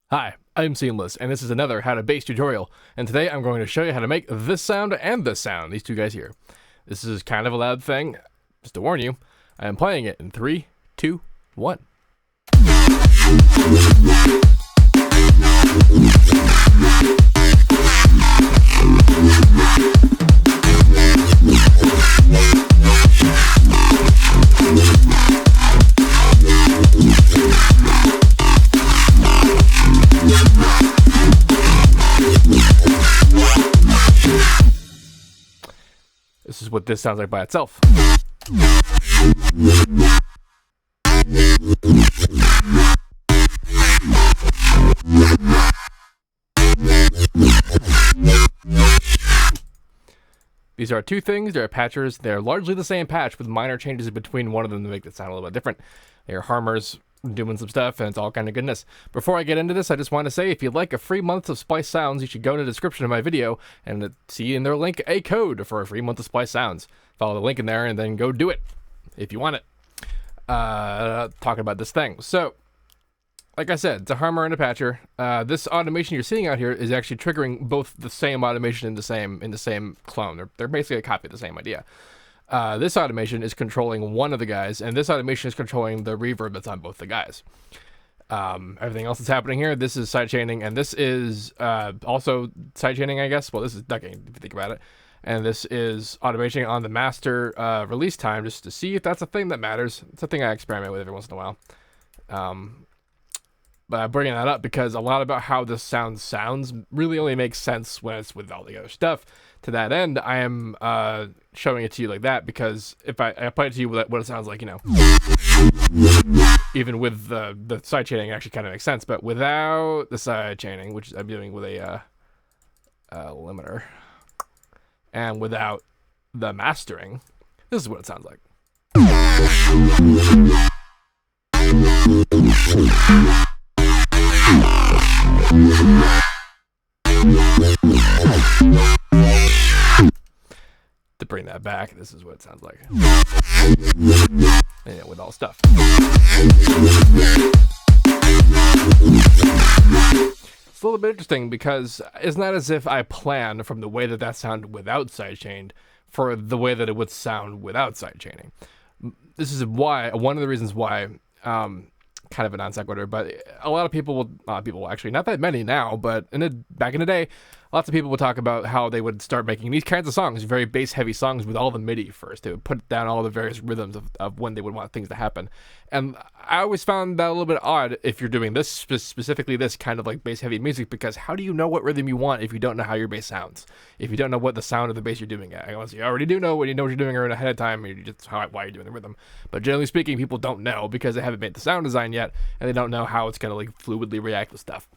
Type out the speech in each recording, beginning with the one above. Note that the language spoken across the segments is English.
Hi, I'm Seamless, and this is another How to Bass tutorial, and today I'm going to show you how to make this sound and this sound, these two guys here. This is kind of a loud thing, just to warn you. I am playing it in 3, 2, 1. This is what this sounds like by itself. These are two things. They're patchers. They're largely the same patch with minor changes between one of them to make it sound a little bit different. They're harmers doing some stuff, and it's all kind of goodness. Before I get into this, I just want to say if you'd like a free month of Splice Sounds, you should go to the description of my video and see in their link a code for a free month of Splice Sounds. Follow the link in there and then go do it if you want it. Talking about this thing. So, like I said, it's a harmer and a patcher. This automation you're seeing out here is actually triggering both the same automation in the same clone. They're basically a copy of the same idea. This automation is controlling one of the guys, and this automation is controlling the reverb that's on both the guys. Everything else that's happening here, this is sidechaining, and this is also sidechaining, I guess. Well, this is ducking, if you think about it. And this is automation on the master release time, just to see if that's a thing that matters. It's a thing I experiment with every once in a while. But I'm bringing that up because a lot about how this sounds really only makes sense when it's with all the other stuff. To that end, I am showing it to you like that because if I play it to you what it sounds like, you know, even with the side chaining, it actually kind of makes sense. But without the side chaining, which I'm doing with a limiter, and without the mastering, this is what it sounds like. To bring that back, this is what it sounds like. Yeah, with all stuff. It's a little bit interesting because it's not as if I planned from the way that that sounded without sidechained for the way that it would sound without sidechaining. This is why, one of the reasons why, kind of a non sequitur, but a lot of people actually, not that many now, but back in the day, lots of people would talk about how they would start making these kinds of songs, very bass heavy songs with all the MIDI first. They would put down all the various rhythms of when they would want things to happen. And I always found that a little bit odd if you're doing this, specifically this kind of like bass heavy music, because how do you know what rhythm you want if you don't know how your bass sounds? If you don't know what the sound of the bass you're doing at? Unless you already do know what you're doing ahead of time, and just why you're doing the rhythm. But generally speaking, people don't know because they haven't made the sound design yet, and they don't know how it's going to like fluidly react with stuff.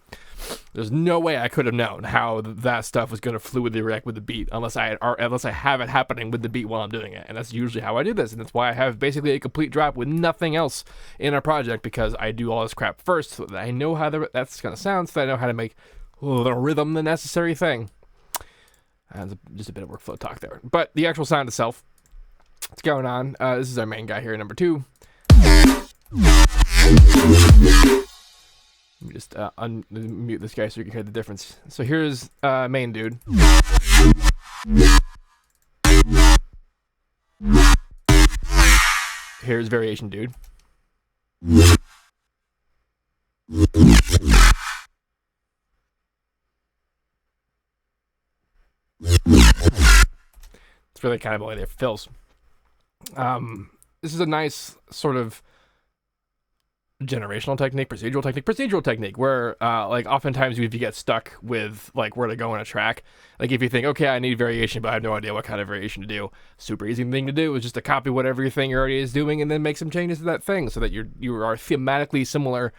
There's no way I could have known how that stuff was going to fluidly react with the beat unless I have it happening with the beat while I'm doing it. And that's usually how I do this. And that's why I have basically a complete drop with nothing else in a project, because I do all this crap first so that I know how that's going to sound, so that I know how to make the rhythm the necessary thing. And just a bit of workflow talk there. But the actual sound itself, what's going on? This is our main guy here, number 2. Let me just unmute this guy so you can hear the difference. So here's main dude. Here's variation dude. It's really kind of only there for fills. This is a nice sort of procedural technique, where like oftentimes if you get stuck with like where to go in a track, like if you think, okay, I need variation but I have no idea what kind of variation to do, super easy thing to do is just to copy whatever your thing already is doing and then make some changes to that thing so that you are thematically similar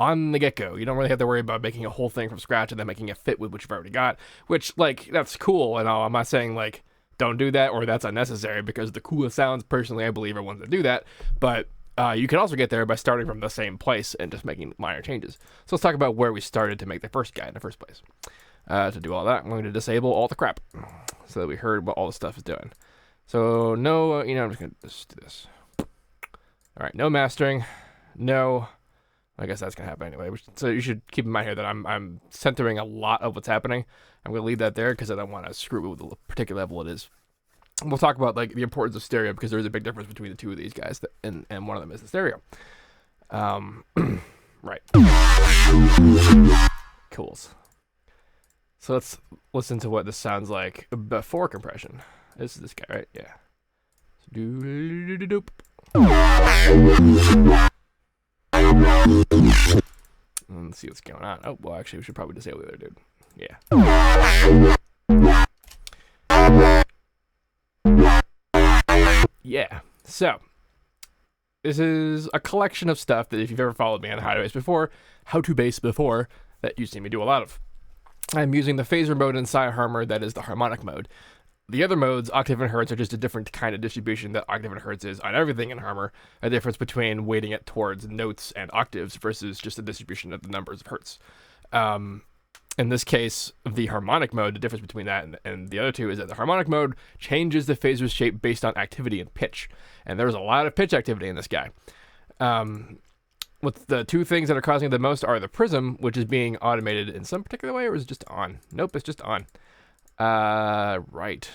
on the get-go. You don't really have to worry about making a whole thing from scratch and then making it fit with what you've already got, which like that's cool and all. I'm not saying like don't do that or that's unnecessary, because the coolest sounds personally I believe are ones that do that, but you can also get there by starting from the same place and just making minor changes. So let's talk about where we started to make the first guy in the first place. To do all that, I'm going to disable all the crap so that we heard what all the stuff is doing. So no, I'm just going to do this. All right, no mastering, no I guess that's gonna happen anyway. So you should keep in mind here that I'm centering a lot of what's happening. I'm gonna leave that there because I don't want to screw with the particular level it is. We'll talk about like the importance of stereo because there is a big difference between the two of these guys, and one of them is the stereo. Right. Cools. So let's listen to what this sounds like before compression. This is this guy, right? Yeah. Doop. Let's see what's going on. Oh, well, actually, we should probably disable the other dude. Yeah. So, this is a collection of stuff that if you've ever followed me on how to bass before, that you've seen me do a lot of. I'm using the phaser mode inside Harmor, that is the harmonic mode. The other modes, octave and hertz, are just a different kind of distribution that octave and hertz is on everything in Harmor, a difference between weighting it towards notes and octaves versus just a distribution of the numbers of hertz. In this case, the harmonic mode, the difference between that and the other two is that the harmonic mode changes the phaser's shape based on activity and pitch. And there's a lot of pitch activity in this guy. With the two things that are causing it the most are the prism, which is being automated in some particular way, or is it just on? Nope, it's just on. Right.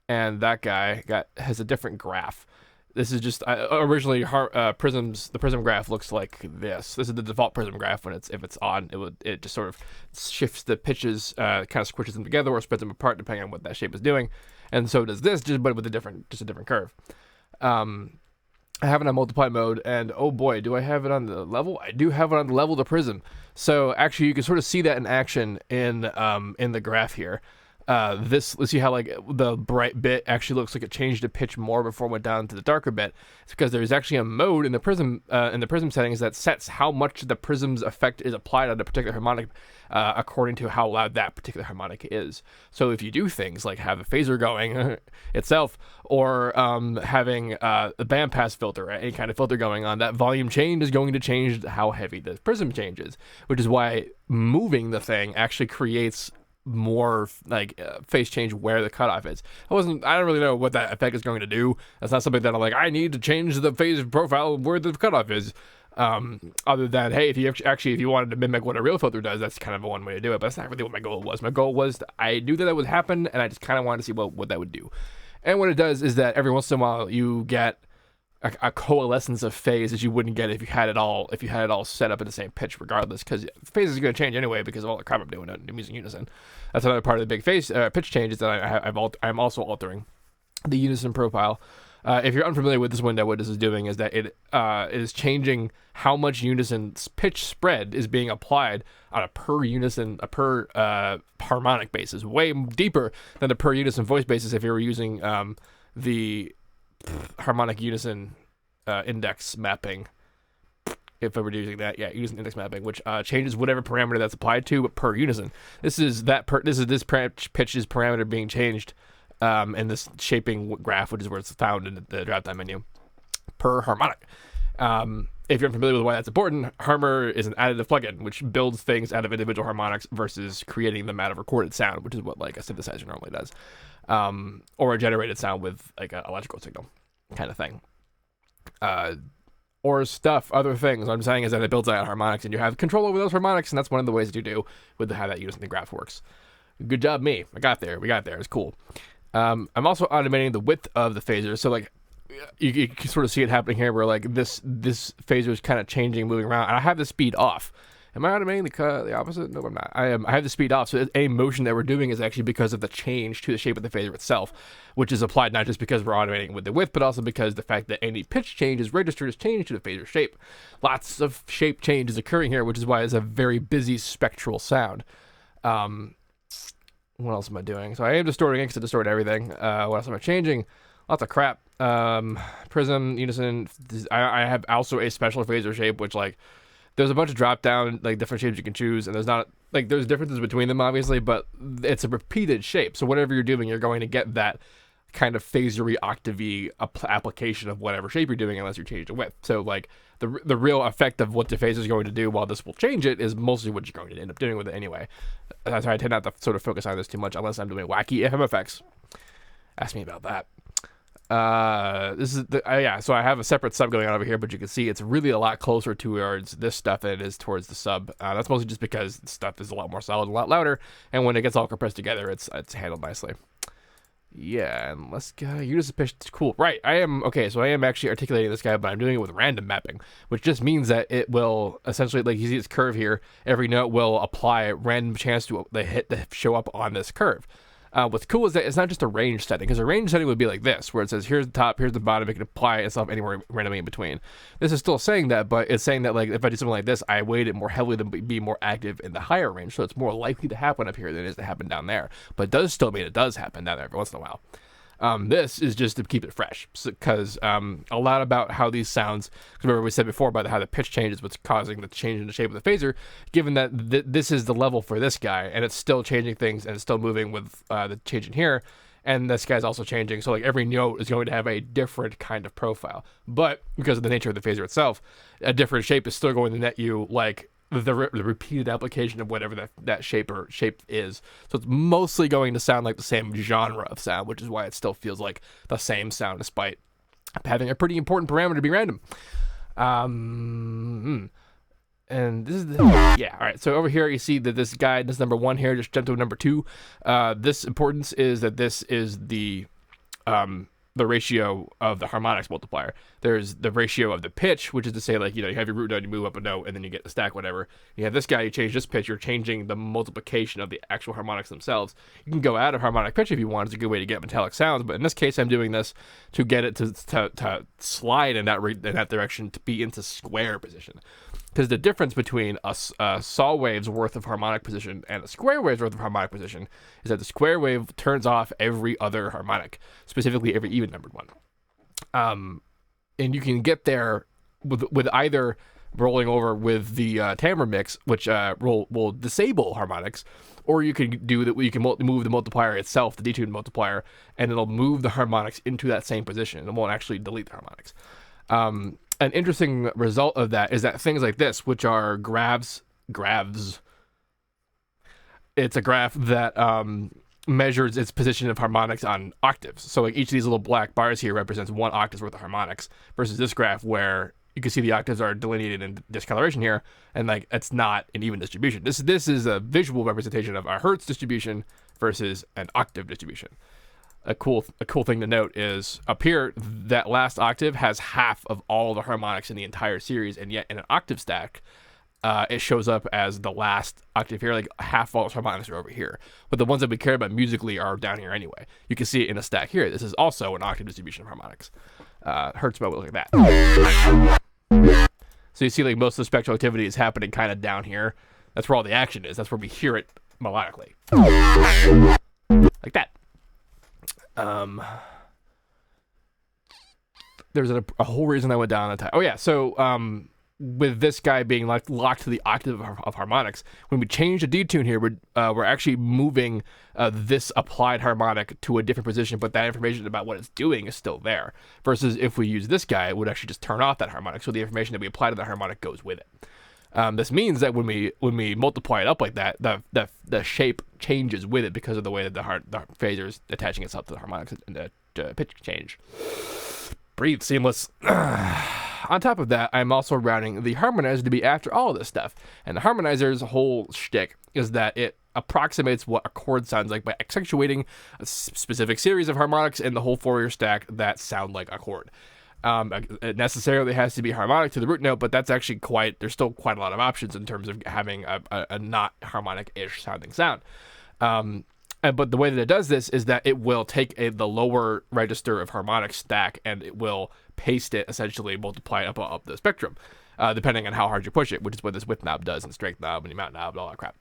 And that guy has a different graph. This is just originally the prism graph looks like this. This is the default prism graph when if it's on, it just sort of shifts the pitches, kind of squishes them together or spreads them apart depending on what that shape is doing. And so does this, but with a different curve. I have it on multiply mode, and oh boy, do I have it on the level? I do have it on the level of the prism. So actually, you can sort of see that in action in the graph here. Let's see how like the bright bit actually looks like it changed the pitch more before it went down to the darker bit. It's because there's actually a mode in the prism settings that sets how much the prism's effect is applied on a particular harmonic according to how loud that particular harmonic is. So if you do things like have a phaser going itself, or having a bandpass filter, or any kind of filter going on, that volume change is going to change how heavy the prism changes, which is why moving the thing actually creates more like phase change where the cutoff is. I don't really know what that effect is going to do. That's not something that I'm like, I need to change the phase profile where the cutoff is. Other than, hey, if you wanted to mimic what a real filter does, that's kind of a one way to do it, but that's not really what my goal was. My goal was I knew that would happen, and I just kind of wanted to see what that would do. And what it does is that every once in a while you get a coalescence of phase that you wouldn't get if you had it all set up in the same pitch regardless, because the phase is going to change anyway because of all the crap I'm doing. I'm using unison. That's another part of the big phase pitch change is that I'm also altering the unison profile. If you're unfamiliar with this window, what this is doing is that it is changing how much unison pitch spread is being applied on a per harmonic basis, way deeper than the per unison voice basis if you were using the harmonic unison index mapping. If I were using that, unison index mapping, which changes whatever parameter that's applied to per unison. This is this pitch's parameter being changed in this shaping graph, which is where it's found in the drop-down menu per harmonic. If you're unfamiliar with why that's important, Harmor is an additive plugin which builds things out of individual harmonics versus creating them out of recorded sound, which is what like a synthesizer normally does, or a generated sound with like an electrical signal kind of thing, or other things. What I'm saying is that it builds out harmonics, and you have control over those harmonics, and that's one of the ways that you do with how that unison graph works. Good job, me. We got there. It's cool. I'm also automating the width of the phaser, so like you can sort of see it happening here, where like this phaser is kind of changing, moving around, and I have the speed off. Am I automating the opposite? No, I'm not. I have the speed off, so any motion that we're doing is actually because of the change to the shape of the phaser itself, which is applied not just because we're automating with the width, but also because the fact that any pitch change is registered as change to the phaser shape. Lots of shape change is occurring here, which is why it's a very busy spectral sound. What else am I doing? So I am distorting it because I distort everything. What else am I changing? Lots of crap. Prism, unison. I have also a special phaser shape, which like there's a bunch of drop down like different shapes you can choose, and there's differences between them obviously, but it's a repeated shape. So whatever you're doing, you're going to get that kind of phasery octavey application of whatever shape you're doing, unless you change the width. So like the real effect of what the phaser is going to do, while this will change it, is mostly what you're going to end up doing with it anyway. That's why I tend not to sort of focus on this too much unless I'm doing wacky FM effects. Ask me about that. This is the yeah. So I have a separate sub going on over here, but you can see it's really a lot closer towards this stuff than it is towards the sub. That's mostly just because the stuff is a lot more solid, a lot louder, and when it gets all compressed together, it's handled nicely. Yeah, and let's go. Use a pitch. Cool. Right. I am okay. So I am actually articulating this guy, but I'm doing it with random mapping, which just means that it will essentially, like you see this curve here. Every note will apply a random chance to the hit to show up on this curve. What's cool is that it's not just a range setting, because a range setting would be like this, where it says here's the top, here's the bottom, it can apply itself anywhere randomly in between. This is still saying that, but it's saying that like if I do something like this, I weight it more heavily to be more active in the higher range, so it's more likely to happen up here than it is to happen down there. But it does still mean it does happen down there every once in a while. This is just to keep it fresh, because a lot about how these sounds, remember we said before about how the pitch change is what's causing the change in the shape of the phaser, given that this is the level for this guy, and it's still changing things, and it's still moving with the change in here, and this guy's also changing, so like every note is going to have a different kind of profile, but because of the nature of the phaser itself, a different shape is still going to net you like the repeated application of whatever that shape is. So it's mostly going to sound like the same genre of sound, which is why it still feels like the same sound despite having a pretty important parameter to be random. And this is yeah, all right. So over here you see that this guy, this number 1 here, just jumped to number 2. This importance is that this is the ratio of the harmonics multiplier. There's the ratio of the pitch, which is to say, like, you know, you have your root note, you move up a note, and then you get the stack, whatever. You have this guy, you change this pitch, you're changing the multiplication of the actual harmonics themselves. You can go out of harmonic pitch if you want. It's a good way to get metallic sounds, but in this case, I'm doing this to get it to slide in that direction to be into square position. Because the difference between a saw wave's worth of harmonic position and a square wave's worth of harmonic position is that the square wave turns off every other harmonic, specifically every even-numbered one. And you can get there with either rolling over with the timbre mix, which will disable harmonics, or you can do that. You can move the multiplier itself, the detuned multiplier, and it'll move the harmonics into that same position. It won't actually delete the harmonics. An interesting result of that is that things like this, which are graphs, it's a graph that measures its position of harmonics on octaves. So like each of these little black bars here represents 1 octave's worth of harmonics, versus this graph where you can see the octaves are delineated in discoloration here, and like it's not an even distribution. This is a visual representation of a Hertz distribution versus an octave distribution. A cool thing to note is up here, that last octave has half of all the harmonics in the entire series, and yet in an octave stack, it shows up as the last octave here, like half all its harmonics are over here. But the ones that we care about musically are down here anyway. You can see it in a stack here. This is also an octave distribution of harmonics. Hertz mode will look like that. So you see like most of the spectral activity is happening kind of down here. That's where all the action is. That's where we hear it melodically. Like that. There's a whole reason I went down that time. Oh yeah, so with this guy being like locked to the octave of harmonics, when we change the detune here, we're actually moving this applied harmonic to a different position, but that information about what it's doing is still there. Versus if we use this guy, it would actually just turn off that harmonic, so the information that we apply to the harmonic goes with it. This means that when we multiply it up like that, the shape changes with it because of the way that the phaser is attaching itself to the harmonics and the pitch change. Breathe, Seamless. On top of that, I'm also routing the harmonizer to be after all of this stuff. And the harmonizer's whole shtick is that it approximates what a chord sounds like by accentuating a specific series of harmonics in the whole Fourier stack that sound like a chord. It necessarily has to be harmonic to the root note, but that's actually there's still quite a lot of options in terms of having a not harmonic-ish sounding sound. But the way that it does this is that it will take the lower register of harmonic stack and it will paste it, essentially multiply it up the spectrum, depending on how hard you push it, which is what this width knob does, and strength knob, and amount knob, and all that crap.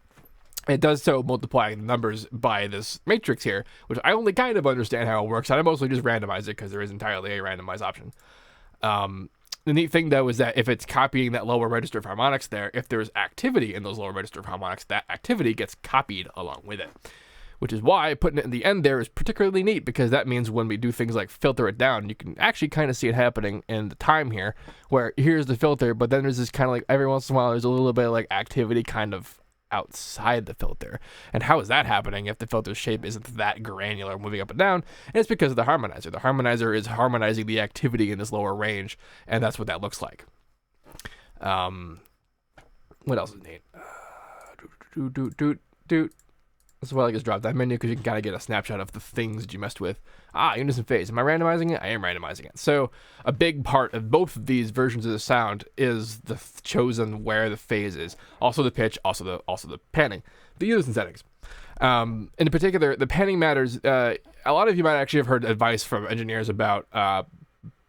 It does so multiplying the numbers by this matrix here, which I only kind of understand how it works, and I mostly just randomize it because there is entirely a randomize option. The neat thing, though, is that if it's copying that lower register of harmonics there, if there's activity in those lower register of harmonics, that activity gets copied along with it. Which is why putting it in the end there is particularly neat, because that means when we do things like filter it down, you can actually kind of see it happening in the time here, where here's the filter, but then there's this kind of like every once in a while there's a little bit of like activity kind of outside the filter. And how is that happening if the filter's shape isn't that granular moving up and down? And it's because of the harmonizer. The harmonizer is harmonizing the activity in this lower range, and that's what that looks like. What else is neat? This is why I like this drop down menu, because you can kind of get a snapshot of the things that you messed with. Unison phase. Am I randomizing it? I am randomizing it. So a big part of both of these versions of the sound is the chosen where the phase is. Also the pitch, also the panning. The unison settings. In particular, the panning matters. A lot of you might actually have heard advice from engineers about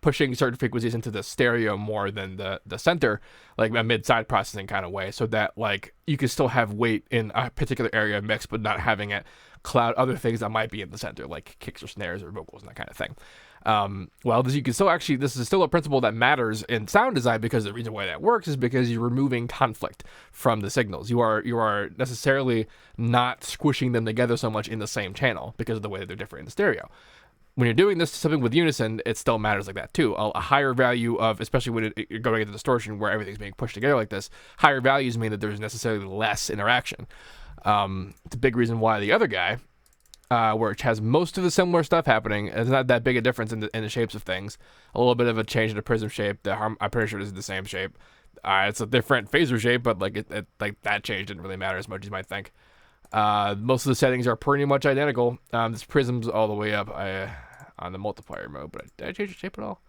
pushing certain frequencies into the stereo more than the center, like a mid-side processing kind of way, so that like you can still have weight in a particular area of mix, but not having it cloud other things that might be in the center, like kicks or snares or vocals and that kind of thing. Well, you can still actually, this is still a principle that matters in sound design, because the reason why that works is because you're removing conflict from the signals. You are necessarily not squishing them together so much in the same channel because of the way that they're different in the stereo. When you're doing this something with unison, it still matters like that too. A higher value of, especially when you're going into distortion where everything's being pushed together like this, higher values mean that there's necessarily less interaction. It's a big reason why the other guy, which has most of the similar stuff happening, it's not that big a difference in the shapes of things. A little bit of a change in the prism shape. I'm pretty sure this is the same shape. It's a different phaser shape, but like like that change didn't really matter as much as you might think. Most of the settings are pretty much identical. This prism's all the way up on the multiplier mode, but did I change the shape at all?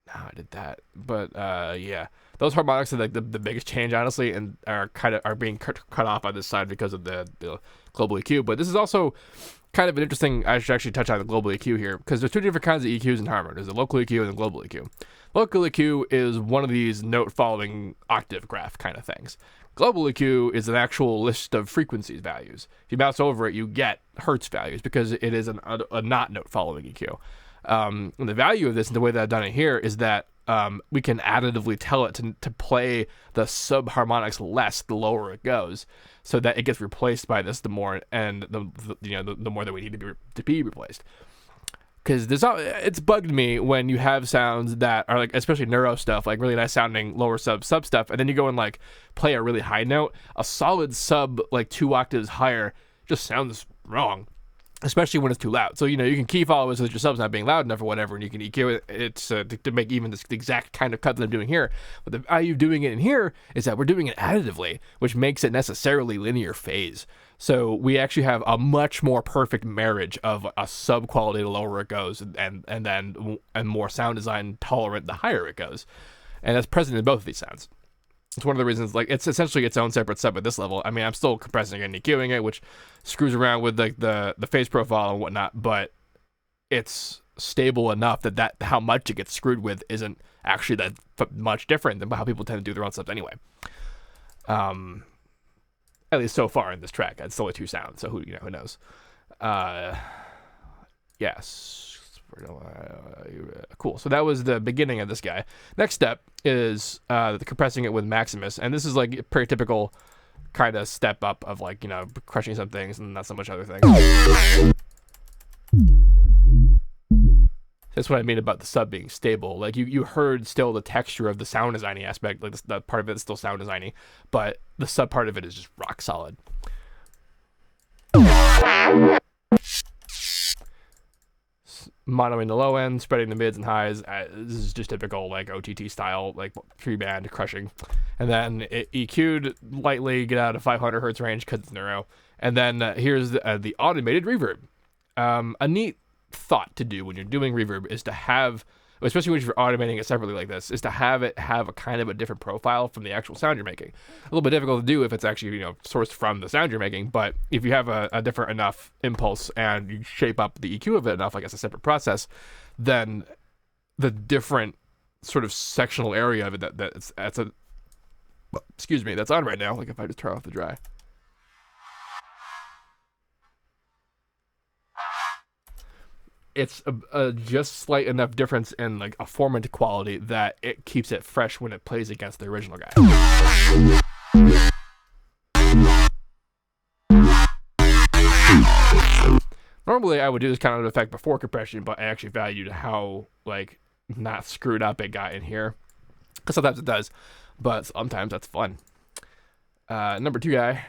No, I did that. But yeah, those harmonics are like the biggest change, honestly, and are being cut off on this side because of the global EQ. But this is also kind of an interesting. I should actually touch on the global EQ here, because there's two different kinds of EQs in Harmonic. There's the local EQ and the global EQ. Local EQ is one of these note following octave graph kind of things. Global EQ is an actual list of frequencies values. If you mouse over it, you get hertz values because it is a not note following EQ. And the value of this, and the way that I've done it here, is that we can additively tell it to play the subharmonics less the lower it goes, so that it gets replaced by this the more, and the more that we need to be replaced. Because it's bugged me when you have sounds that are like, especially neuro stuff, like really nice sounding lower sub stuff, and then you go and like play a really high note. A solid sub like 2 octaves higher just sounds wrong, especially when it's too loud. So you can key follow it so that your sub's not being loud enough or whatever, and you can EQ it to make even the exact kind of cut that I'm doing here. But the value of doing it in here is that we're doing it additively, which makes it necessarily linear phase. So we actually have a much more perfect marriage of a sub quality the lower it goes, and more sound design tolerant the higher it goes. And that's present in both of these sounds. It's one of the reasons, like, it's essentially its own separate sub at this level. I mean, I'm still compressing and EQing it, which screws around with like the phase profile and whatnot, but it's stable enough that how much it gets screwed with isn't actually that much different than how people tend to do their own subs anyway. At least so far in this track. It's only 2 sounds, so who knows. Yes. Cool. So that was the beginning of this guy. Next step is compressing it with Maximus, and this is like a pretty typical kind of step up of like crushing some things and not so much other things. That's what I mean about the sub being stable. Like you heard still the texture of the sound designy aspect, like that part of it is still sound designy, but the sub part of it is just rock solid. Monoing the low end, spreading the mids and highs. This is just typical like OTT style, like 3-band crushing. And then it EQ'd lightly, get out of 500 hertz range because it's neuro. And then here's the automated reverb. A neat thought to do when you're doing reverb is to have, especially when you're automating it separately like this, is to have it have a kind of a different profile from the actual sound you're making. A little bit difficult to do if it's actually sourced from the sound you're making, but if you have a different enough impulse and you shape up the EQ of it enough, like it's a separate process, then the different sort of sectional area of it that's on right now, like if I just turn off the dry, it's a just slight enough difference in like a formant quality that it keeps it fresh when it plays against the original guy. Normally I would do this kind of effect before compression, but I actually valued how like not screwed up it got in here, because sometimes it does, but sometimes that's fun. Number 2 guy,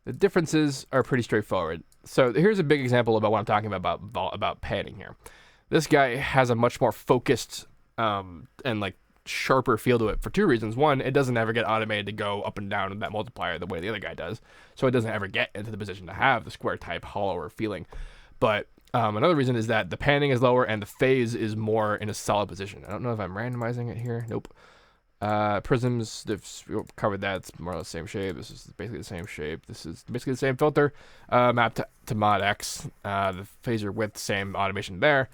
The differences are pretty straightforward. So here's a big example about what I'm talking about panning here. This guy has a much more focused and like sharper feel to it for two reasons. One, it doesn't ever get automated to go up and down in that multiplier the way the other guy does, so it doesn't ever get into the position to have the square type hollower feeling. But another reason is that the panning is lower and the phase is more in a solid position. I don't know if I'm randomizing it here. Nope. Prisms, we've covered that. It's more or less the same shape. This is basically the same shape. This is basically the same filter mapped to mod X. The phaser width, same automation there.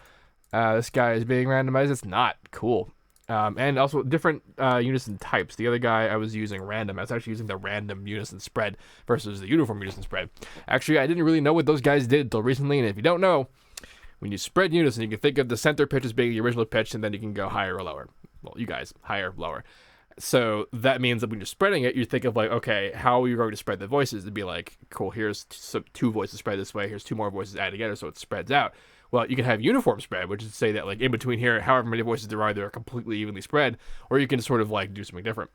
This guy is being randomized. It's not cool. And also different unison types. The other guy I was using random. I was actually using the random unison spread versus the uniform unison spread. Actually, I didn't really know what those guys did until recently. And if you don't know, when you spread unison, you can think of the center pitch as being the original pitch, and then you can go higher or lower. Well, you guys, higher, lower. So that means that when you're spreading it, you think of like, okay, how are you going to spread the voices? It'd be like, cool, here's two voices spread this way. Here's two more voices added together, so it spreads out. Well, you can have uniform spread, which is to say that like in between here, however many voices there are, they're completely evenly spread, or you can sort of like do something different.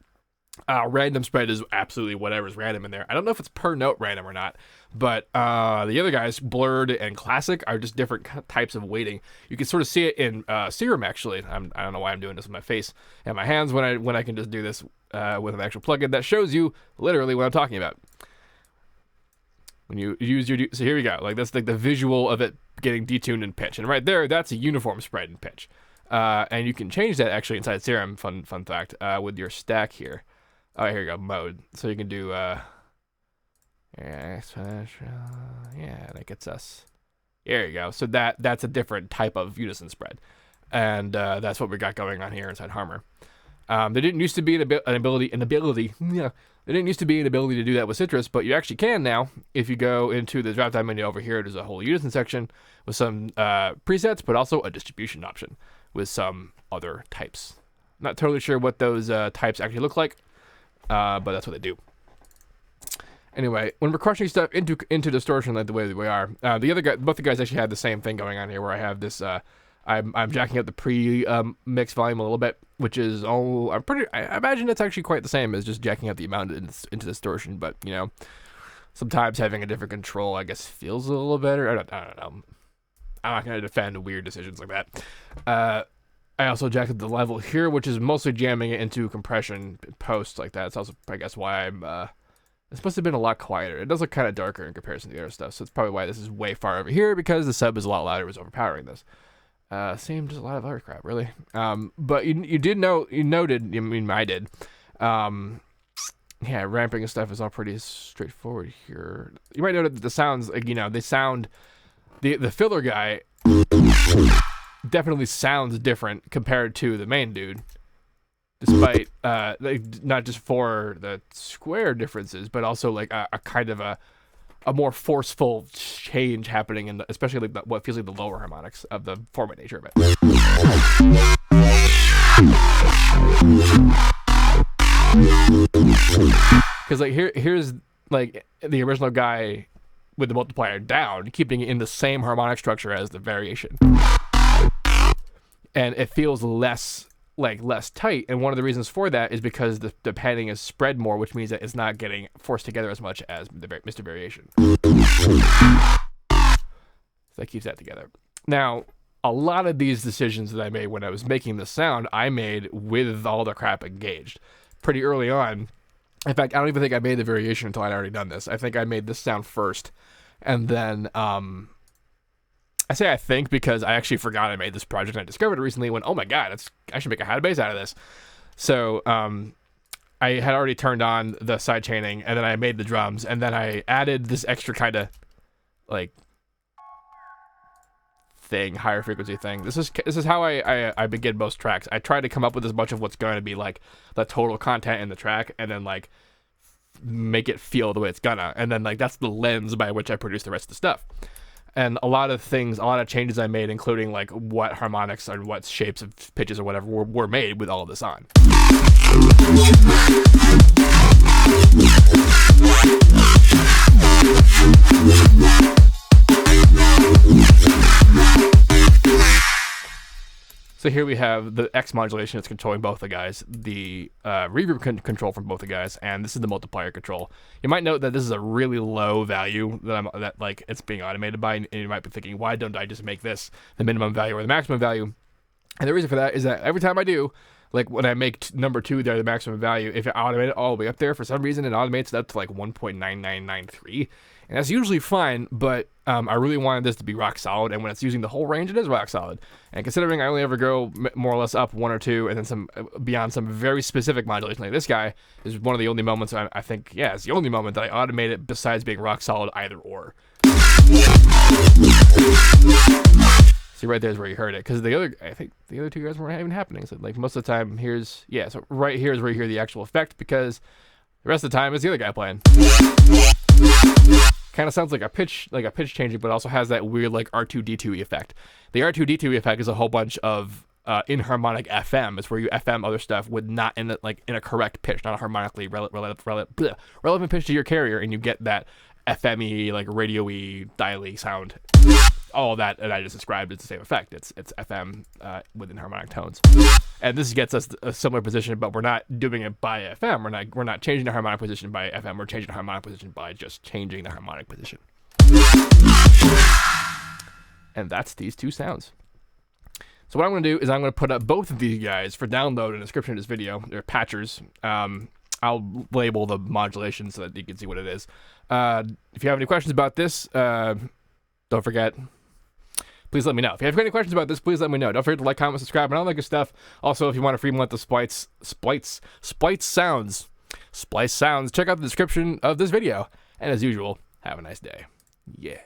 Random spread is absolutely whatever's random in there. I don't know if it's per note random or not, but the other guys, blurred and classic, are just different types of weighting. You can sort of see it in Serum, actually. I don't know why I'm doing this with my face and my hands when I can just do this with an actual plugin that shows you literally what I'm talking about. When you use your... So here we go. Like that's like the visual of it getting detuned in pitch. And right there, that's a uniform spread in pitch. And you can change that actually inside Serum, fun fact, with your stack here. Oh, here you go, mode. So you can do, exponential, yeah, that gets us. There you go. So that's a different type of unison spread. And that's what we got going on here inside Harmor. There didn't used to be an ability to do that with Citrus, but you actually can now. If you go into the drop-down menu over here, there's a whole unison section with some presets, but also a distribution option with some other types. Not totally sure what those types actually look like. But that's what they do. Anyway, when we're crushing stuff into distortion like the way that we are, both the guys actually had the same thing going on here, where I have this. I'm jacking up the pre-mix volume a little bit, which is I imagine it's actually quite the same as just jacking up the amount into distortion. But you know, sometimes having a different control, I guess, feels a little better. I don't know. I'm not gonna defend weird decisions like that. I also jacked up the level here, which is mostly jamming it into compression post like that. It's also, I guess, why it's supposed to have been a lot quieter. It does look kind of darker in comparison to the other stuff, so it's probably why this is way far over here, because the sub is a lot louder, was overpowering this. Seems a lot of other crap, really. But I did. Yeah, ramping and stuff is all pretty straightforward here. You might note that the sounds, like, you know, they sound, the filler guy definitely sounds different compared to the main dude, despite not just for the square differences, but also like a kind of a more forceful change happening in especially like what feels like the lower harmonics of the format nature of it. Because like here's like the original guy with the multiplier down, keeping it in the same harmonic structure as the variation. And it feels less tight, and one of the reasons for that is because the panning is spread more, which means that it's not getting forced together as much as the Mr. Variation. So that keeps that together. Now, a lot of these decisions that I made when I was making the sound, I made with all the crap engaged pretty early on. In fact, I don't even think I made the variation until I'd already done this. I think I made this sound first, and then I say I think because I actually forgot I made this project and I discovered it recently and went, oh my god, I should make a high bass out of this. So I had already turned on the side chaining, and then I made the drums, and then I added this extra kind of like thing, higher frequency thing. This is how I begin most tracks. I try to come up with as much of what's going to be like the total content in the track, and then like make it feel the way it's gonna, and then like that's the lens by which I produce the rest of the stuff. And a lot of changes I made, including like what harmonics or what shapes of pitches or whatever were made with all of this on. So here we have the X modulation that's controlling both the guys, the reverb control from both the guys, and this is the multiplier control. You might note that this is a really low value that like it's being automated by, and you might be thinking, why don't I just make this the minimum value or the maximum value? And the reason for that is that every time I do, like when I make number 2 there, the maximum value, if I automate it all the way up there, for some reason it automates it up to like 1.9993. And that's usually fine, but I really wanted this to be rock solid, and when it's using the whole range, it is rock solid. And considering I only ever go more or less up 1 or 2, and then some beyond some very specific modulation like this guy, is one of the only moments I think, yeah, it's the only moment that I automate it besides being rock solid either or. See, right there is where you heard it, because I think the other 2 guys weren't even happening. So like most of the time, so right here is where you hear the actual effect, because the rest of the time is the other guy playing. Kind of sounds like a pitch changing, but also has that weird like R2D2 effect. The R2D2 effect is a whole bunch of inharmonic FM. It's where you FM other stuff with not in a correct pitch, not a harmonically relevant pitch to your carrier, and you get that FM-y, like radio-y, dial-y sound. All that I just described is the same effect. It's FM with inharmonic tones, and this gets us a similar position, but we're not doing it by FM. We're not changing the harmonic position by FM. We're changing the harmonic position by just changing the harmonic position. And that's these 2 sounds. So what I'm going to do is I'm going to put up both of these guys for download in the description of this video. They're patchers. I'll label the modulation so that you can see what it is. If you have any questions about this, don't forget, please let me know. If you have any questions about this, please let me know. Don't forget to like, comment, subscribe, and all that good stuff. Also, if you want to free month of splice sounds, check out the description of this video. And as usual, have a nice day. Yeah.